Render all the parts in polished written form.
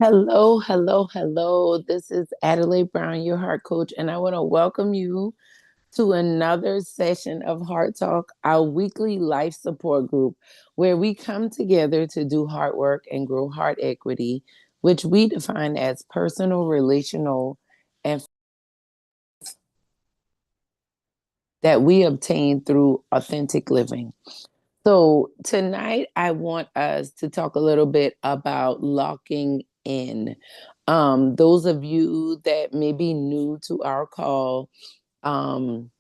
Hello, hello, hello. This is Adelai Brown, your heart coach, and I want to welcome you to another session of Heart Talk, our weekly life support group, where we come together to do heart work and grow heart equity, which we define as personal, relational, and that we obtain through authentic living. So, tonight I want us to talk a little bit about locking in. Those of you that may be new to our call, um,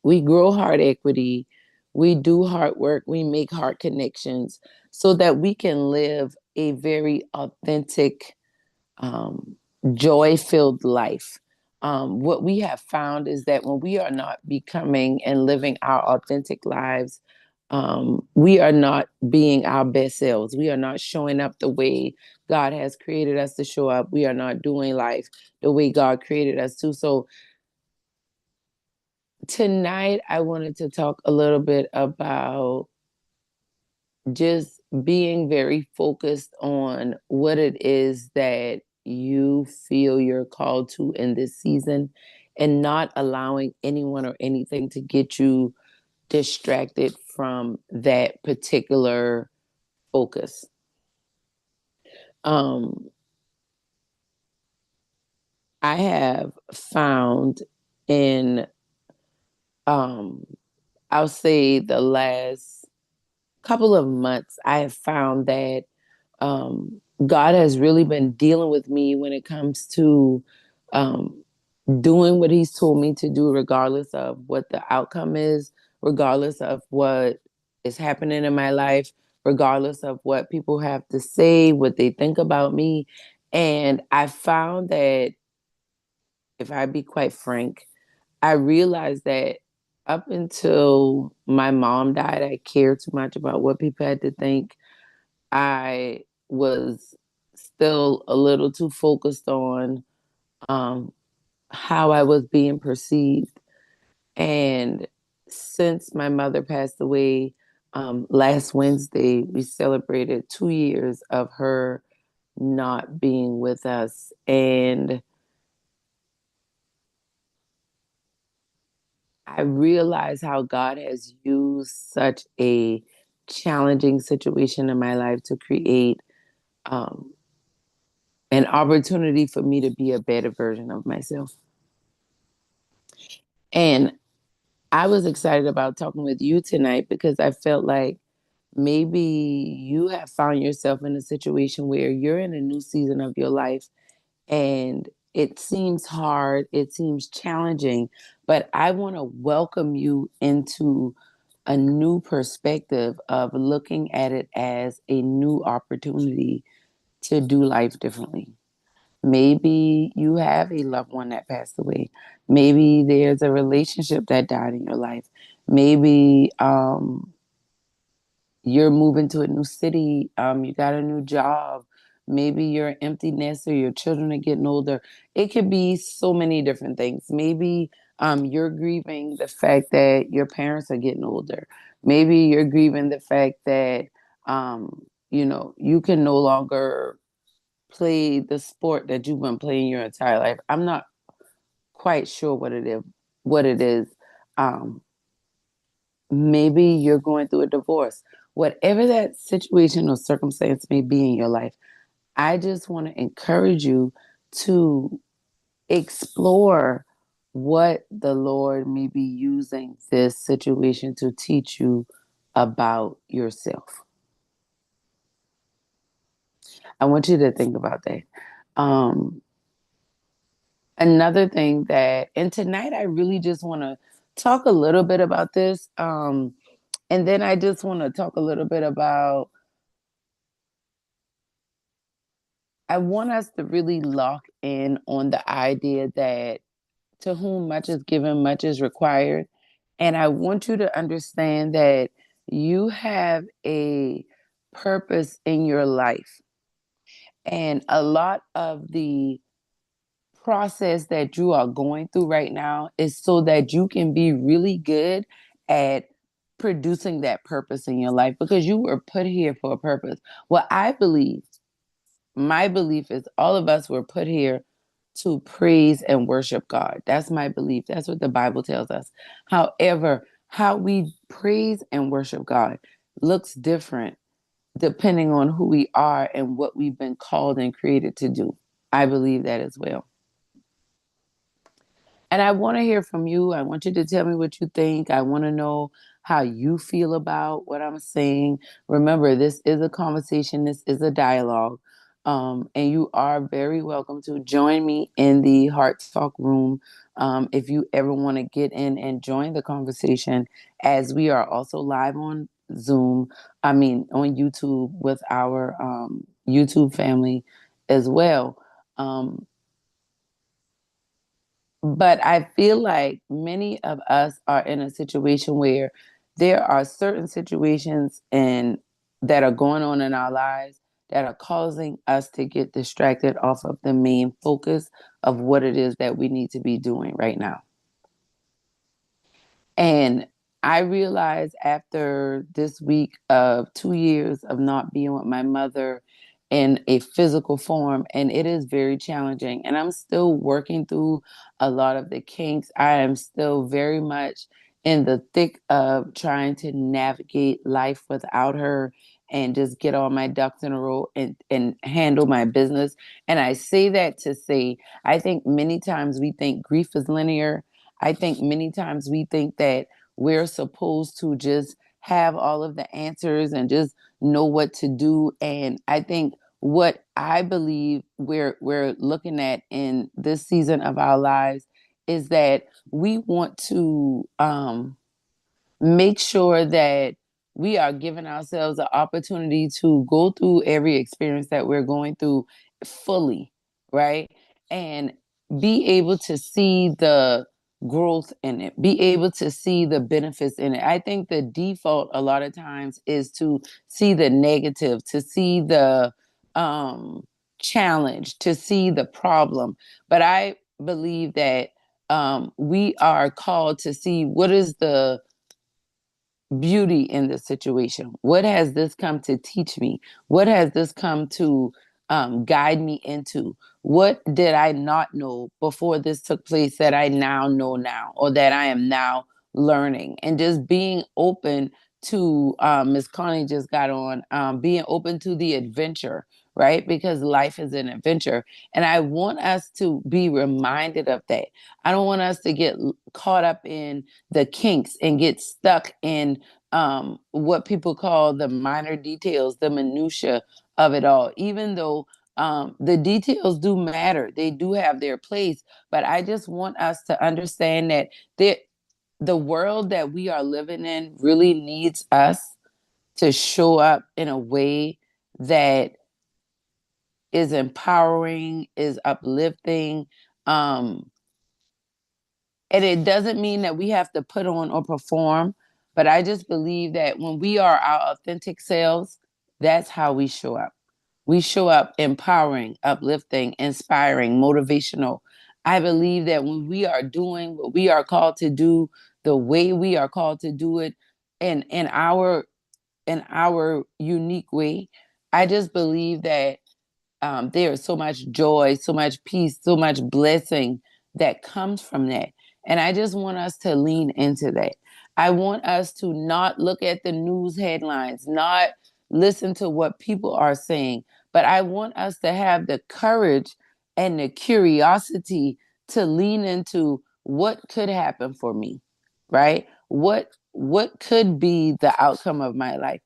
we grow heart equity, we do heart work, we make heart connections so that we can live a very authentic, um, joy filled life. What we have found is that when we are not becoming and living our authentic lives, we are not being our best selves. We are not showing up the way God has created us to show up. We are not doing life the way God created us to. So, tonight, I wanted to talk a little bit about just being very focused on what it is that you feel you're called to in this season and not allowing anyone or anything to get you distracted from that particular focus. Um, I have found in, um, I'll say the last couple of months, I have found that God has really been dealing with me when it comes to um, doing what He's told me to do, regardless of what the outcome is, regardless of what is happening in my life, regardless of what people have to say, what they think about me. And I found that, if I be quite frank, I realized that up until my mom died, I cared too much about what people had to think. I was still a little too focused on um, how I was being perceived. And since my mother passed away last Wednesday, we celebrated 2 years of her not being with us. And I realized how God has used such a challenging situation in my life to create um, an opportunity for me to be a better version of myself. And I was excited about talking with you tonight because I felt like maybe you have found yourself in a situation where you're in a new season of your life and it seems hard, it seems challenging, but I want to welcome you into a new perspective of looking at it as a new opportunity to do life differently. Maybe you have a loved one that passed away. Maybe there's a relationship that died in your life. Maybe you're moving to a new city. You got a new job. Maybe you're an empty nester. Your children are getting older. It could be so many different things. Maybe you're grieving the fact that your parents are getting older. Maybe you're grieving the fact that you can no longer play the sport that you've been playing your entire life. I'm not quite sure what it is. What it is. Um, Maybe you're going through a divorce. Whatever that situation or circumstance may be in your life, I just want to encourage you to explore what the Lord may be using this situation to teach you about yourself. I want you to think about that. Um, Another thing that, and tonight I really just want to talk a little bit about this. And then I just want to talk a little bit about, I want us to really lock in on the idea that to whom much is given, much is required. And I want you to understand that you have a purpose in your life. And a lot of the process that you are going through right now is so that you can be really good at producing that purpose in your life because you were put here for a purpose. What I believe my belief is all of us were put here to praise and worship God. That's my belief. That's what the Bible tells us. However, how we praise and worship God looks different depending on who we are and what we've been called and created to do. I believe that as well. And I want to hear from you. I want you to tell me what you think. I want to know how you feel about what I'm saying. Remember, this is a conversation, this is a dialogue. And you are very welcome to join me in the Heart Talk room if you ever want to get in and join the conversation, as we are also live on Zoom, on YouTube with our YouTube family as well. Um, but I feel like many of us are in a situation where there are certain situations and that are going on in our lives that are causing us to get distracted off of the main focus of what it is that we need to be doing right now. And I realized after this week of 2 years of not being with my mother in a physical form, and it is very challenging. And I'm still working through a lot of the kinks. I am still very much in the thick of trying to navigate life without her and just get all my ducks in a row and handle my business. And I say that to say, I think many times we think grief is linear. I think many times we think that we're supposed to just have all of the answers and just know what to do. And I think what I believe we're looking at in this season of our lives is that we want to make sure that we are giving ourselves an opportunity to go through every experience that we're going through fully, right? And be able to see the growth in it, be able to see the benefits in it. I think the default a lot of times is to see the negative, to see the um, challenge, to see the problem. But I believe that we are called to see what is the beauty in this situation. What has this come to teach me? What has this come to guide me into? What did I not know before this took place that I now know now, or that I am now learning? And just being open to, Miss Connie just got on, being open to the adventure, right? Because life is an adventure. And I want us to be reminded of that. I don't want us to get caught up in the kinks and get stuck in what people call the minor details, the minutia of it all. Even though the details do matter, they do have their place. But I just want us to understand that the world that we are living in really needs us to show up in a way that is empowering, is uplifting, um, and it doesn't mean that we have to put on or perform, but I just believe that when we are our authentic selves, that's how we show up. We show up empowering, uplifting, inspiring, motivational. I believe that when we are doing what we are called to do, the way we are called to do it in our unique way, I just believe that there is so much joy, so much peace, so much blessing that comes from that. And I just want us to lean into that. I want us to not look at the news headlines, not listen to what people are saying, but I want us to have the courage and the curiosity to lean into what could happen for me, right? What could be the outcome of my life?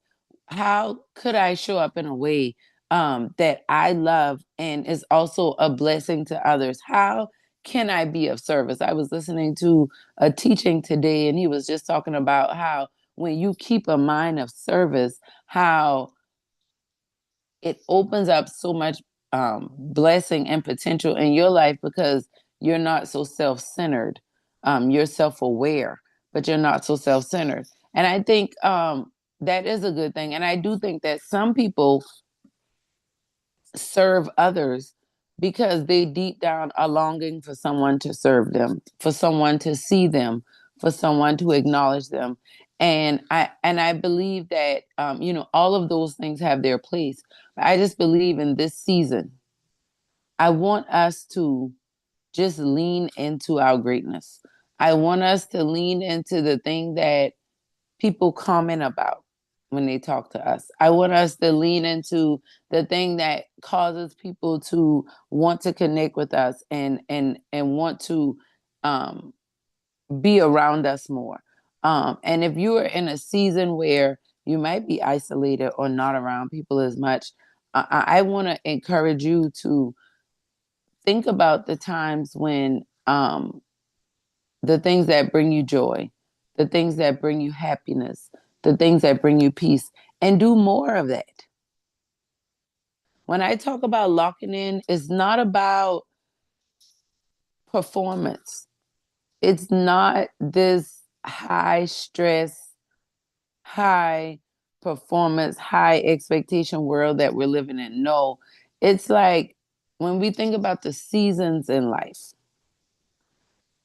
How could I show up in a way that I love and is also a blessing to others? How can I be of service? I was listening to a teaching today, and he was just talking about how when you keep a mind of service, how it opens up so much blessing and potential in your life because you're not so self-centered. You're self-aware, but you're not so self-centered. And I think that is a good thing. And I do think that some people serve others because they deep down are longing for someone to serve them, for someone to see them, for someone to acknowledge them. And I believe that all of those things have their place. But I just believe in this season, I want us to just lean into our greatness. I want us to lean into the thing that people comment about when they talk to us. I want us to lean into the thing that causes people to want to connect with us and want to um, be around us more. And if you are in a season where you might be isolated or not around people as much, I want to encourage you to think about the times when the things that bring you joy, the things that bring you happiness, the things that bring you peace, and do more of that. When I talk about locking in, it's not about performance. It's not this high stress, high performance, high expectation world that we're living in. No, it's like when we think about the seasons in life,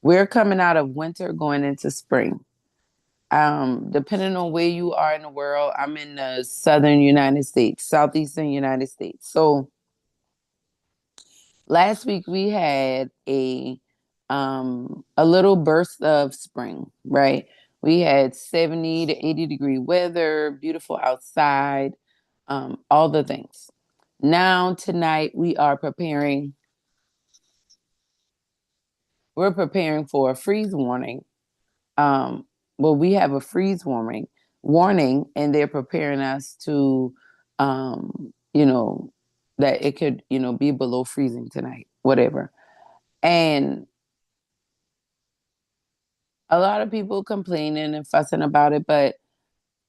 we're coming out of winter going into spring. Depending on where you are in the world, I'm in the southern United States, southeastern United States. So last week we had a little burst of spring, right? We had 70 to 80-degree weather, beautiful outside, all the things. Now tonight we're preparing for a freeze warning. We have a freeze warning, and they're preparing us to, you know, that it could, be below freezing tonight, whatever. And a lot of people complaining and fussing about it, but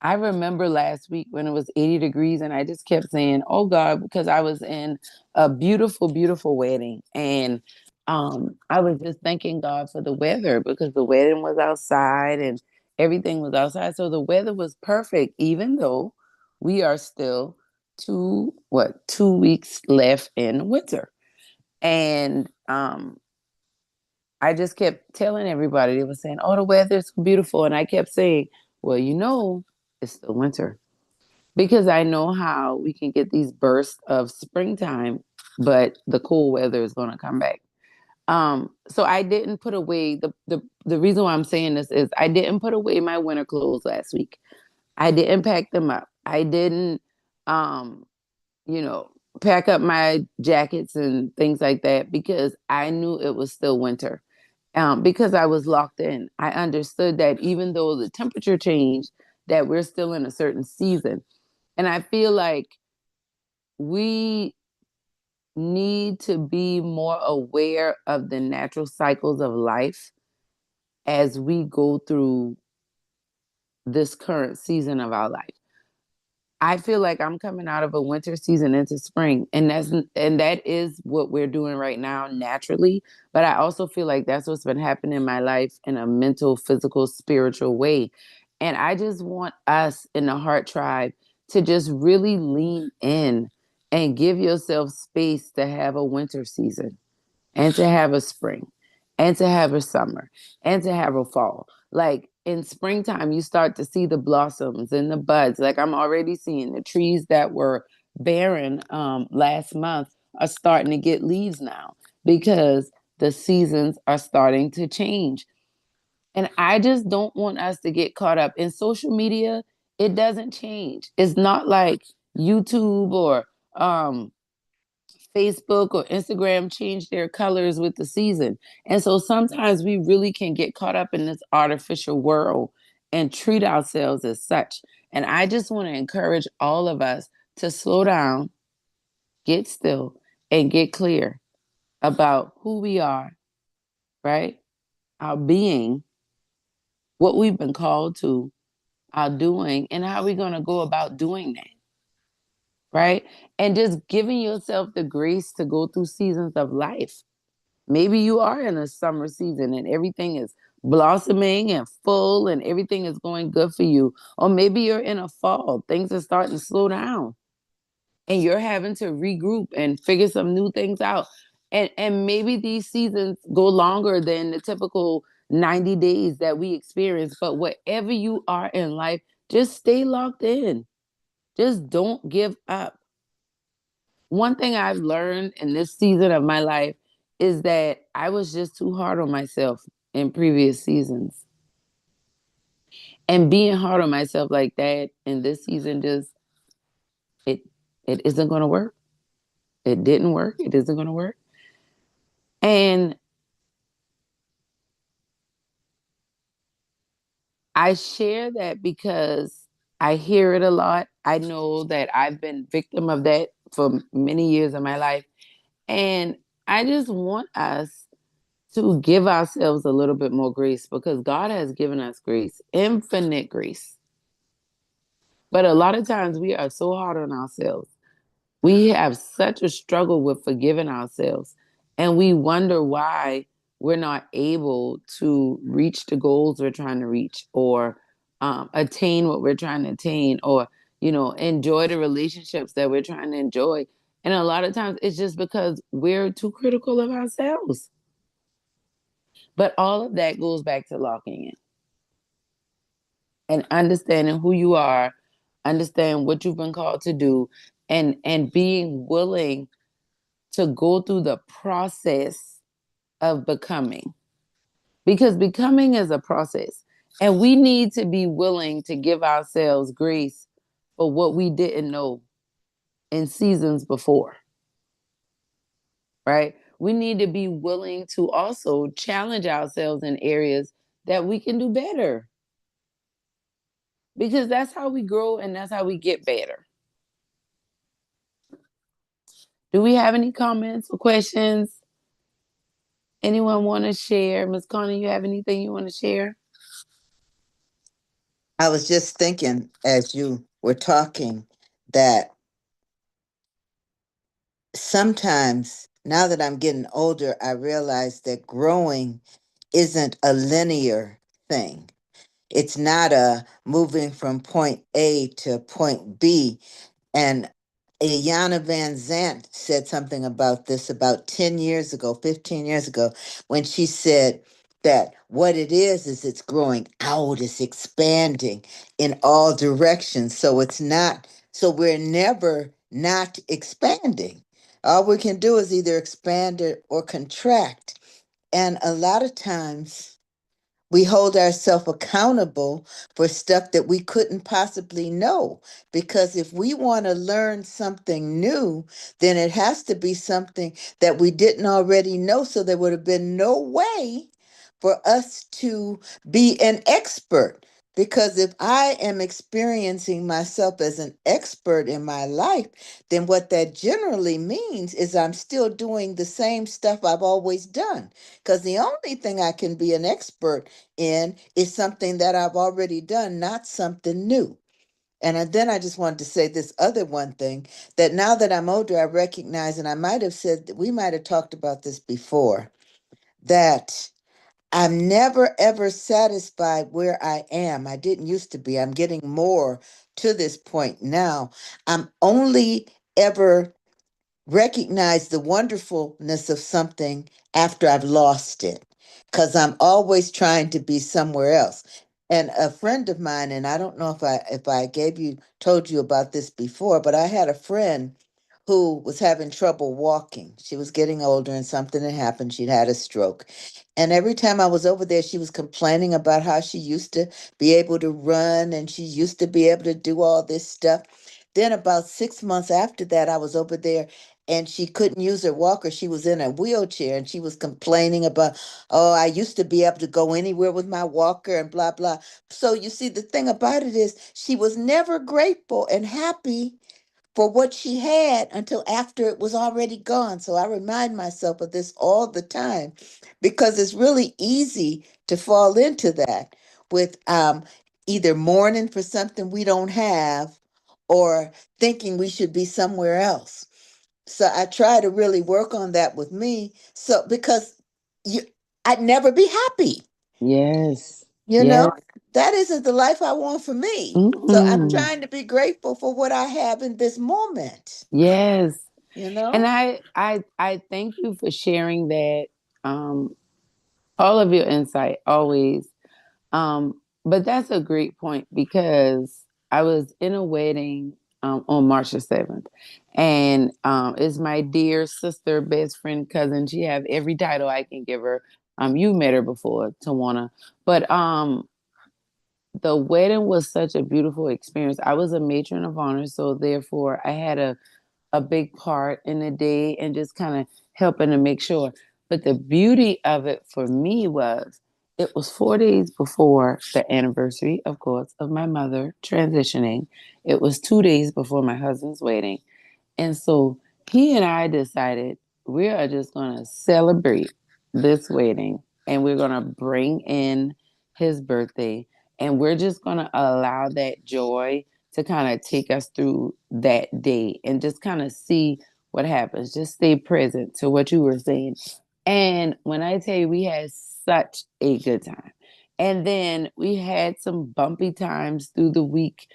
I remember last week when it was 80 degrees and I just kept saying, "Oh God," because I was in a beautiful, beautiful wedding. And I was just thanking God for the weather because the wedding was outside and everything was outside. So the weather was perfect, even though we are still 2 weeks left in winter. And I just kept telling everybody, they were saying, "Oh, the weather's beautiful." And I kept saying, "Well, it's still winter." Because I know how we can get these bursts of springtime, but the cool weather is going to come back. So I didn't put away the reason why I'm saying this is I didn't put away my winter clothes last week. I didn't pack them up. I didn't, um, you know, pack up my jackets and things like that because I knew it was still winter. Because I was locked in, I understood that even though the temperature changed, that we're still in a certain season. And I feel like we need to be more aware of the natural cycles of life as we go through this current season of our life. I feel like I'm coming out of a winter season into spring, and that is what we're doing right now naturally. But I also feel like that's what's been happening in my life in a mental, physical, spiritual way. And I just want us in the Heart Tribe to just really lean in and give yourself space to have a winter season and to have a spring and to have a summer and to have a fall. Like in springtime, you start to see the blossoms and the buds. Like I'm already seeing the trees that were barren last month are starting to get leaves now because the seasons are starting to change. And I just don't want us to get caught up in social media. It doesn't change. It's not like YouTube or Facebook or Instagram change their colors with the season. And so sometimes we really can get caught up in this artificial world and treat ourselves as such. And I just want to encourage all of us to slow down, get still, and get clear about who we are, right? Our being, what we've been called to, our doing, and how we're going to go about doing that, right? And just giving yourself the grace to go through seasons of life. Maybe you are in a summer season and everything is blossoming and full and everything is going good for you. Or maybe you're in a fall, things are starting to slow down and you're having to regroup and figure some new things out. And maybe these seasons go longer than the typical 90 days that we experience. But wherever you are in life, just stay locked in. Just don't give up. One thing I've learned in this season of my life is that I was just too hard on myself in previous seasons. And being hard on myself like that in this season just it it isn't going to work. It didn't work. It isn't going to work. And I share that because I hear it a lot. I know that I've been victim of that for many years of my life. And I just want us to give ourselves a little bit more grace because God has given us grace, infinite grace. But a lot of times we are so hard on ourselves. We have such a struggle with forgiving ourselves. And we wonder why we're not able to reach the goals we're trying to reach or attain what we're trying to attain or, enjoy the relationships that we're trying to enjoy. And a lot of times it's just because we're too critical of ourselves. But all of that goes back to locking in and understanding who you are, understand what you've been called to do, and being willing to go through the process of becoming. Because becoming is a process. And we need to be willing to give ourselves grace for what we didn't know in seasons before, right? We need to be willing to also challenge ourselves in areas that we can do better because that's how we grow and that's how we get better. Do we have any comments or questions? Anyone want to share? Ms. Connie, you have anything you want to share? I was just thinking as you were talking that sometimes now that I'm getting older, I realize that growing isn't a linear thing. It's not a moving from point A to point B. And Ayana Van Zant said something about this about 10 years ago, 15 years ago, when she said that what it is it's growing out, it's expanding in all directions. So it's not, so we're never not expanding. All we can do is either expand it or contract. And a lot of times, we hold ourselves accountable for stuff that we couldn't possibly know. Because if we want to learn something new, then it has to be something that we didn't already know. So there would have been no way for us to be an expert. Because if I am experiencing myself as an expert in my life, then what that generally means is I'm still doing the same stuff I've always done. Because the only thing I can be an expert in is something that I've already done, not something new. And then I just wanted to say this other one thing that now that I'm older, I recognize, and I might have said, we might have talked about this before, that I'm never ever satisfied where I am. I didn't used to be. I'm getting more to this point now. I'm only ever recognize the wonderfulness of something after I've lost it because I'm always trying to be somewhere else. And a friend of mine, and I don't know if I gave you told you about this before, but I had a friend who was having trouble walking. She was getting older and something had happened. She'd had a stroke. And every time I was over there, she was complaining about how she used to be able to run and she used to be able to do all this stuff. Then about 6 months after that, I was over there and she couldn't use her walker. She was in a wheelchair and she was complaining about, oh, I used to be able to go anywhere with my walker and blah, blah. So you see, the thing about it is she was never grateful and happy for what she had until after it was already gone. So I remind myself of this all the time because it's really easy to fall into that with either mourning for something we don't have or thinking we should be somewhere else. So I try to really work on that with me. So because you I'd never be happy, Yes. you Yes. know? That isn't the life I want for me. So I'm Mm-mm. trying to be grateful for what I have in this moment, Yes. you And know? I thank you for sharing that. Um, All of your insight, always. But that's a great point because I was in a wedding on March the 7th. And it's my dear sister, best friend, cousin. She have every title I can give her. You met her before, Tawana. But the wedding was such a beautiful experience. I was a matron of honor, so therefore I had a big part in the day and just kind of helping to make sure. But the beauty of it for me was it was 4 days before the anniversary, of course, of my mother transitioning. It was 2 days before my husband's wedding. And so he and I decided we are just going to celebrate this wedding and we're going to bring in his birthday and we're just going to allow that joy to kind of take us through that day and just kind of see what happens. Just stay present to what you were saying. And when I tell you, we had such a good time. And then we had some bumpy times through the week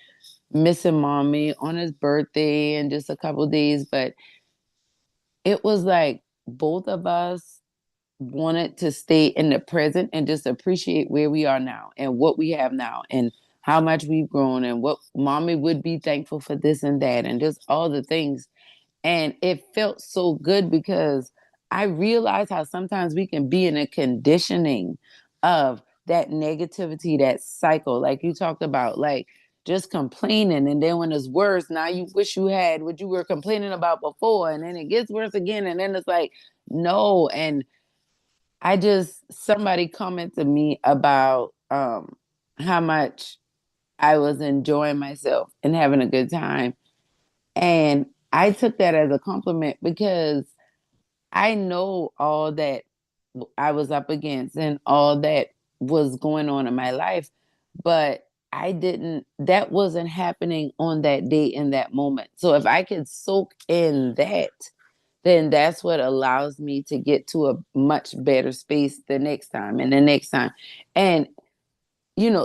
missing mommy on his birthday and just a couple days, but it was like both of us wanted to stay in the present and just appreciate where we are now and what we have now and how much we've grown and what mommy would be thankful for this and that and just all the things. And it felt so good because I realized how sometimes we can be in a conditioning of that negativity, that cycle, like you talked about, like just complaining. And then when it's worse, now you wish you had what you were complaining about before. And then it gets worse again. And then it's like, no. And somebody commented to me about how much I was enjoying myself and having a good time. And I took that as a compliment because I know all that I was up against and all that was going on in my life, but that wasn't happening on that day in that moment. So if I could soak in that, then that's what allows me to get to a much better space the next time and the next time. And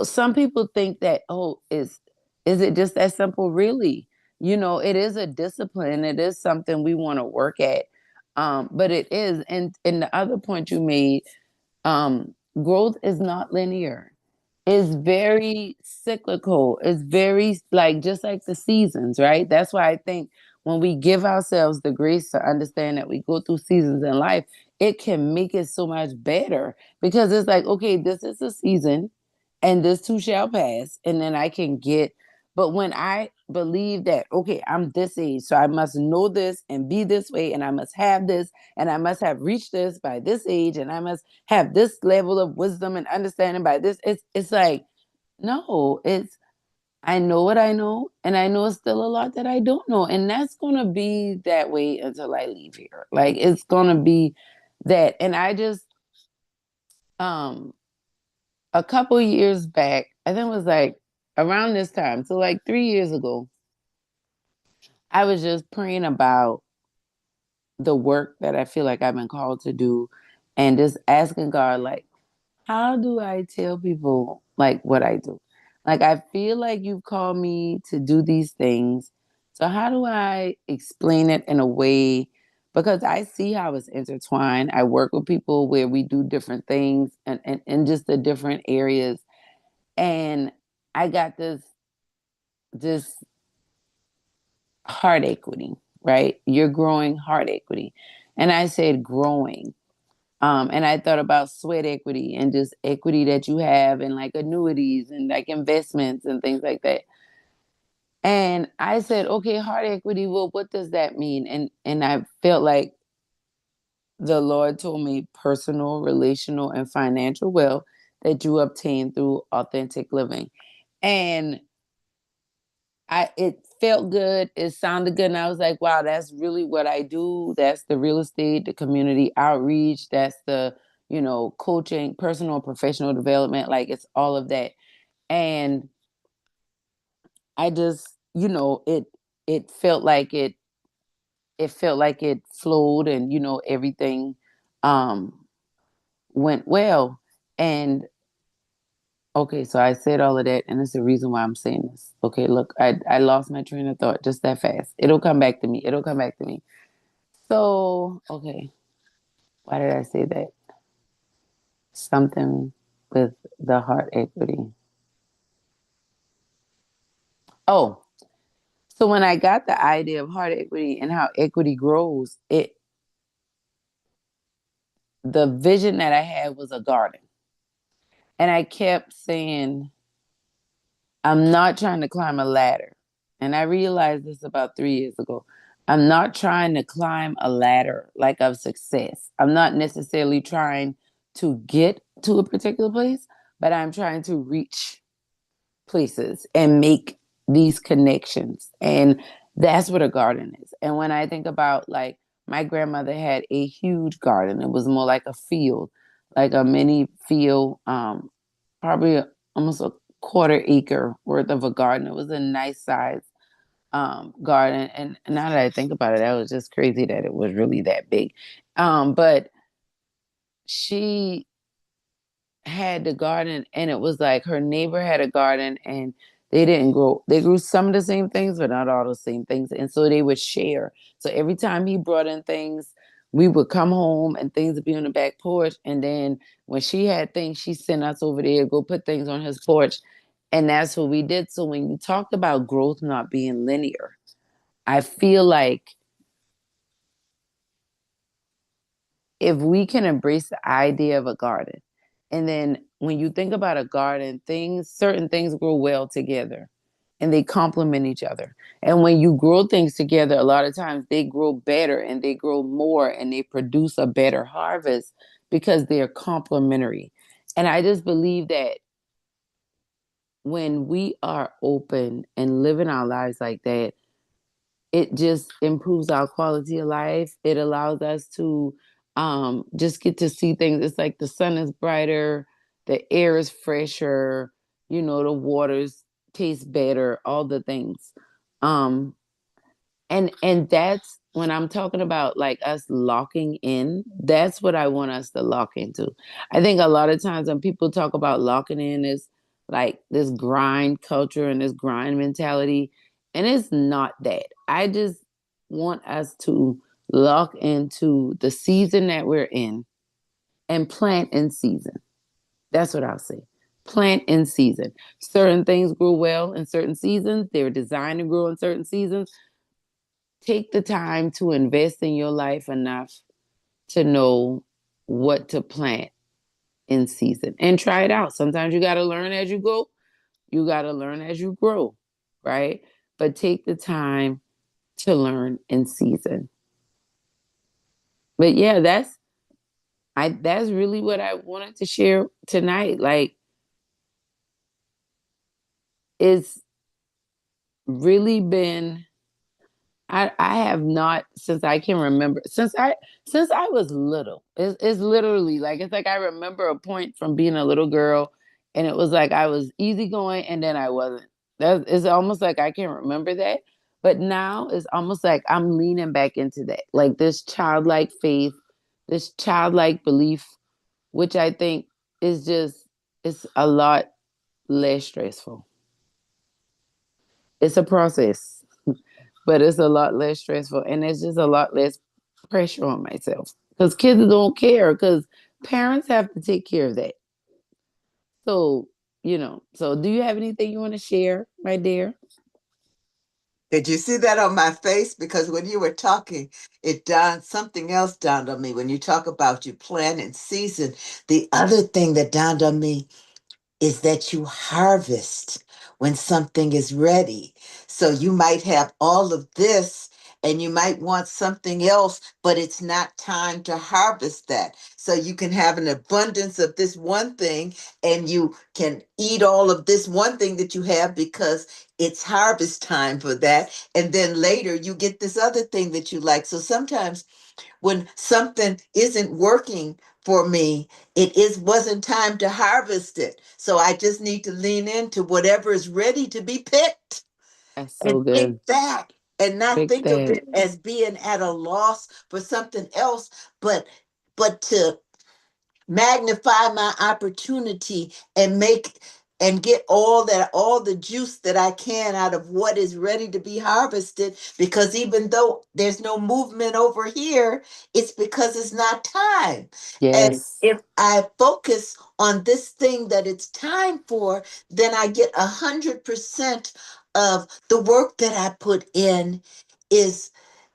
some people think that, oh, is it just that simple? Really? It is a discipline. It is something we want to work at. But it is. And the other point you made, growth is not linear. It's very cyclical. It's very like just like the seasons, right? That's why I think when we give ourselves the grace to understand that we go through seasons in life, it can make it so much better because it's like, okay, this is a season and this too shall pass. And then I can get, but when I believe that, okay, I'm this age, so I must know this and be this way, and I must have this, and I must have reached this by this age, and I must have this level of wisdom and understanding by this. It's like, no, it's I know what I know, and I know it's still a lot that I don't know. And that's gonna be that way until I leave here. Like it's gonna be that. And I just um a couple years back, I think it was like around this time, so like 3 years ago, I was just praying about the work that I feel like I've been called to do and just asking God, like, how do I tell people like what I do? Like, I feel like you've called me to do these things. So, how do I explain it in a way? Because I see how it's intertwined. I work with people where we do different things and just the different areas. And I got this heart equity, right? You're growing heart equity. And I said growing. And I thought about sweat equity and just equity that you have and like annuities and like investments and things like that. And I said, okay, heart equity, well, what does that mean? And I felt like the Lord told me personal, relational, and financial wealth that you obtain through authentic living. And it felt good. It sounded good. And I was like, wow, that's really what I do. That's the real estate, the community outreach. That's the, coaching, personal, professional development. Like it's all of that. And I just, it felt like it flowed and, everything um went well. And okay, so I said all of that, and it's the reason why I'm saying this. Okay, look, I lost my train of thought just that fast. It'll come back to me. It'll come back to me. So, okay, why did I say that? Something with the heart equity. Oh, so when I got the idea of heart equity and how equity grows, it the vision that I had was a garden. And I kept saying, I'm not trying to climb a ladder. And I realized this about 3 years ago. I'm not trying to climb a ladder like of success. I'm not necessarily trying to get to a particular place, but I'm trying to reach places and make these connections. And that's what a garden is. And when I think about, like, my grandmother had a huge garden, it was more like a field, like a mini field, probably almost a quarter acre worth of a garden. It was a nice size garden. And now that I think about it, that was just crazy that it was really that big. But she had the garden, and it was like her neighbor had a garden, and they grew some of the same things but not all the same things, and so they would share. So every time he brought in things, we would come home and things would be on the back porch, and then when she had things, she sent us over there to go put things on his porch, and that's what we did. So when you talked about growth not being linear, I feel like if we can embrace the idea of a garden, and then when you think about a garden, certain things grow well together and they complement each other. And when you grow things together, a lot of times they grow better and they grow more and they produce a better harvest because they're complementary. And I just believe that when we are open and living our lives like that, it just improves our quality of life. It allows us to just get to see things. It's like the sun is brighter, the air is fresher, the waters taste better, all the things. Um, and that's when I'm talking about like us locking in, that's what I want us to lock into. I think a lot of times when people talk about locking in is like this grind culture and this grind mentality, and it's not that. I just want us to lock into the season that we're in and plant in season. That's what I'll say. Plant in season. Certain things grow well in certain seasons. They're designed to grow in certain seasons. Take the time to invest in your life enough to know what to plant in season and try it out. Sometimes you got to learn as you go, you got to learn as you grow, right? But take the time to learn in season. But yeah, that's really what I wanted to share tonight. Like, it's really been, I have not, since I can remember, since I was little. It's literally like, it's like I remember a point from being a little girl, and it was like I was easygoing and then I wasn't. That it's almost like I can remember that. But now it's almost like I'm leaning back into that. Like this childlike faith, this childlike belief, which I think is just, it's a lot less stressful. It's a process, but it's a lot less stressful, and it's just a lot less pressure on myself because kids don't care, because parents have to take care of that. So, so do you have anything you want to share, my dear? Did you see that on my face? Because when you were talking, it dawned something else dawned on me. When you talk about you plan and season, the other thing that dawned on me is that you harvest when something is ready. So you might have all of this and you might want something else, but it's not time to harvest that. So you can have an abundance of this one thing and you can eat all of this one thing that you have because it's harvest time for that. And then later you get this other thing that you like. So sometimes when something isn't working for me, it is wasn't time to harvest it. So I just need to lean into whatever is ready to be picked That's so and pick good. that and not Pick think of that. it as being at a loss for something else, but to magnify my opportunity and make and get all the juice that I can out of what is ready to be harvested, because even though there's no movement over here, it's because it's not time. And Yes. if I focus on this thing that it's time for, then I get 100% of the work that I put in is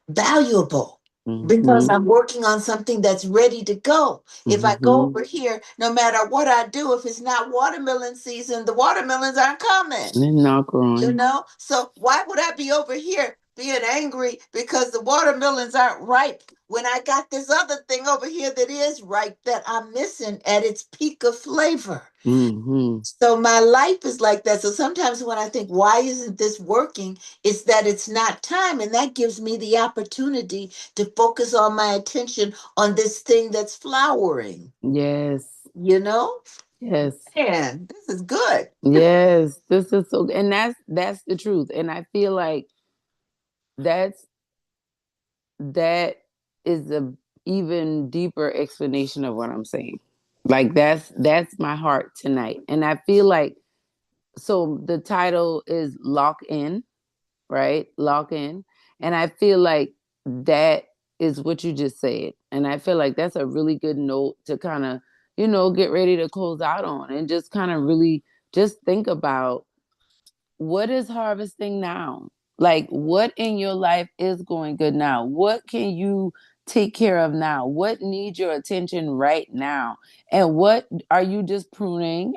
valuable, because Mm-hmm. I'm working on something that's ready to go. If I go Mm-hmm. over here, no matter what I do, if it's not watermelon season, the watermelons aren't coming. And not growing. So why would I be over here being angry because the watermelons aren't ripe when I got this other thing over here that is ripe that I'm missing at its peak of flavor? Mm-hmm. So my life is like that. So sometimes when I think, why isn't this working? It's that it's not time. And that gives me the opportunity to focus on my attention on this thing that's flowering, Yes. you know? Yes. And this is good. Yes. This is so, and that's the truth. And I feel like that's that is a even deeper explanation of what I'm saying. Like that's my heart tonight. And I feel like, so the title is Lock In, right? Lock In. And I feel like that is what you just said. And I feel like that's a really good note to kind of, get ready to close out on, and just kind of really just think about what is harvesting now? Like, what in your life is going good now? What can you take care of now? What needs your attention right now? And what are you just pruning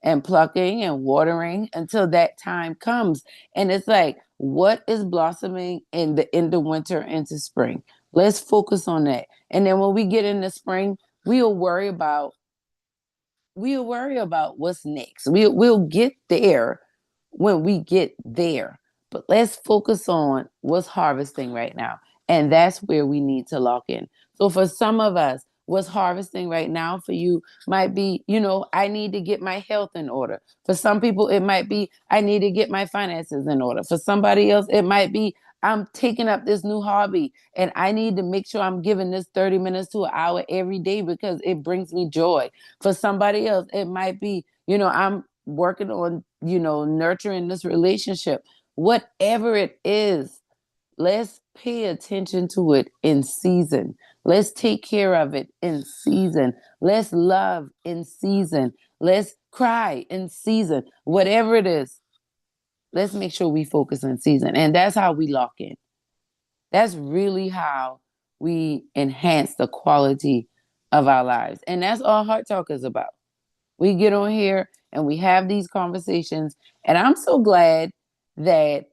and plucking and watering until that time comes? And it's like, what is blossoming in the end of winter into spring? Let's focus on that. And then when we get into spring, we'll worry about what's next. We'll get there when we get there. But let's focus on what's harvesting right now. And that's where we need to lock in. So for some of us, what's harvesting right now for you might be, I need to get my health in order. For some people, it might be, I need to get my finances in order. For somebody else, it might be, I'm taking up this new hobby and I need to make sure I'm giving this 30 minutes to an hour every day because it brings me joy. For somebody else, it might be, I'm working on, nurturing this relationship. Whatever it is, let's pay attention to it in season. Let's take care of it in season. Let's love in season. Let's cry in season. Whatever it is, let's make sure we focus in season. And that's how we lock in. That's really how we enhance the quality of our lives. And that's all Heart Talk is about. We get on here and we have these conversations. And I'm so glad that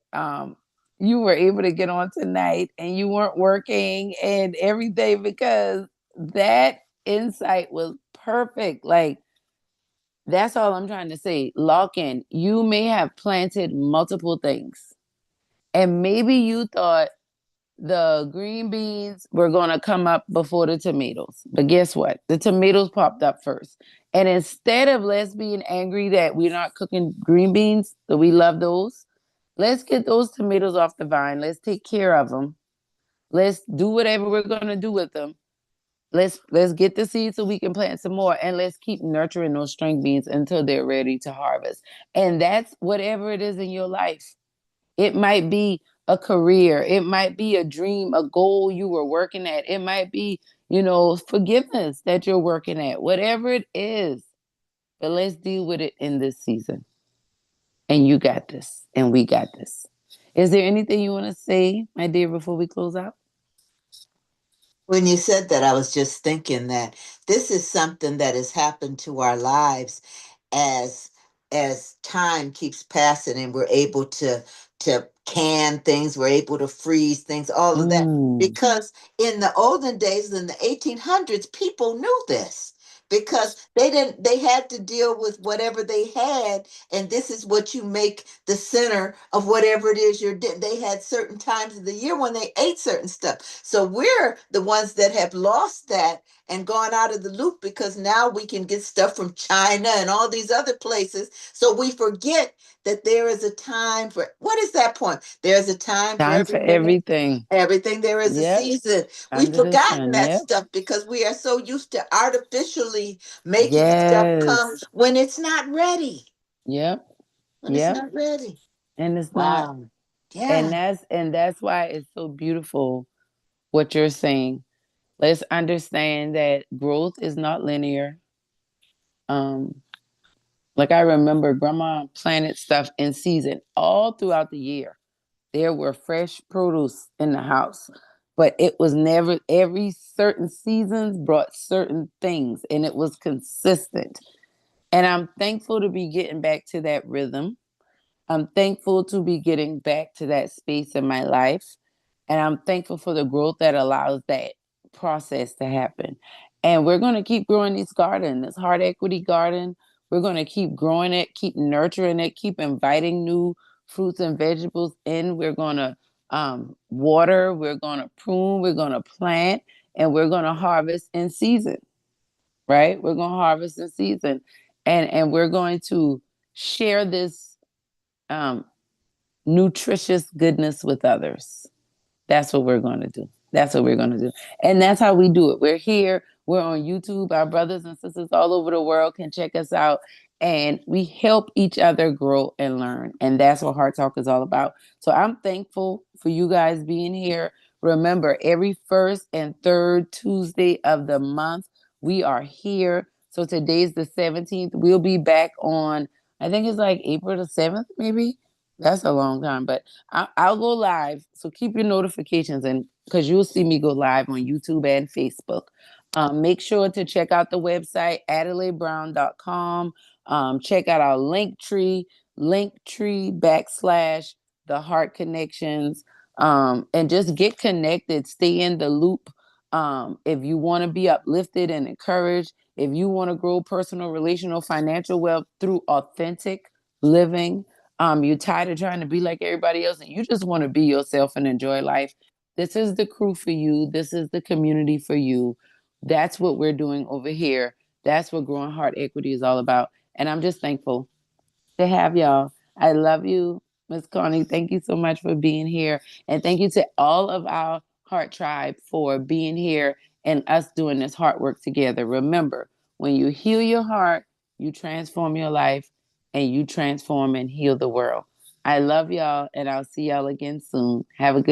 you were able to get on tonight and you weren't working and everything, because that insight was perfect. Like, that's all I'm trying to say. Lock in. You may have planted multiple things, and maybe you thought the green beans were going to come up before the tomatoes. But guess what? The tomatoes popped up first. And instead of let's being angry that we're not cooking green beans, that we love those, let's get those tomatoes off the vine. Let's take care of them. Let's do whatever we're going to do with them. Let's get the seeds so we can plant some more, and let's keep nurturing those string beans until they're ready to harvest. And that's whatever it is in your life. It might be a career. It might be a dream, a goal you were working at. It might be, forgiveness that you're working at. Whatever it is, but let's deal with it in this season. And you got this, and we got this. Is there anything you want to say, my dear, before we close out? When you said that, I was just thinking that this is something that has happened to our lives as time keeps passing, and we're able to can things, we're able to freeze things, all of that. Mm, Because in the olden days, in the 1800s, people knew this, because they had to deal with whatever they had, and this is what you make the center of whatever it is they had certain times of the year when they ate certain stuff. So we're the ones that have lost that and gone out of the loop, because now we can get stuff from China and all these other places. So we forget that there is a time for, what is that point? There's a time for time for everything. everything. Everything there is a Yep. season. We've Under the forgotten sun. that Yep. stuff because we are so used to artificially making stuff come Yes. when it's not ready. Yep. when it's Yep. not ready. And it's not. Wow. And Yeah. that's why it's so beautiful what you're saying. Let's understand that growth is not linear. Um, like I remember grandma planted stuff in season all throughout the year. There were fresh produce in the house, but it was never every certain seasons brought certain things and it was consistent. And I'm thankful to be getting back to that rhythm. I'm thankful to be getting back to that space in my life. And I'm thankful for the growth that allows that process to happen. And we're going to keep growing this garden, this heart equity garden. We're going to keep growing it, keep nurturing it, keep inviting new fruits and vegetables in. We're going to water, we're going to prune, we're going to plant, and we're going to harvest in season, right? We're going to harvest in season. And we're going to share this um, nutritious goodness with others. That's what we're going to do. That's what we're going to do. And that's how we do it. We're here. We're on YouTube. Our brothers and sisters all over the world can check us out. And we help each other grow and learn. And that's what Heart Talk is all about. So I'm thankful for you guys being here. Remember, every first and third Tuesday of the month, we are here. So today's the 17th. We'll be back on, I think it's like April the 7th, maybe. That's a long time, but I'll go live. So keep your notifications and because you'll see me go live on YouTube and Facebook. Make sure to check out the website, adelaibrown.com. Check out our link tree / the heart connections. And just get connected, stay in the loop. If you want to be uplifted and encouraged, if you want to grow personal, relational, financial wealth through authentic living, you're tired of trying to be like everybody else and you just want to be yourself and enjoy life. This is the crew for you. This is the community for you. That's what we're doing over here. That's what Growing Heart Equity is all about. And I'm just thankful to have y'all. I love you, Miss Connie. Thank you so much for being here. And thank you to all of our Heart Tribe for being here and us doing this heart work together. Remember, when you heal your heart, you transform your life and you transform and heal the world. I love y'all and I'll see y'all again soon. Have a good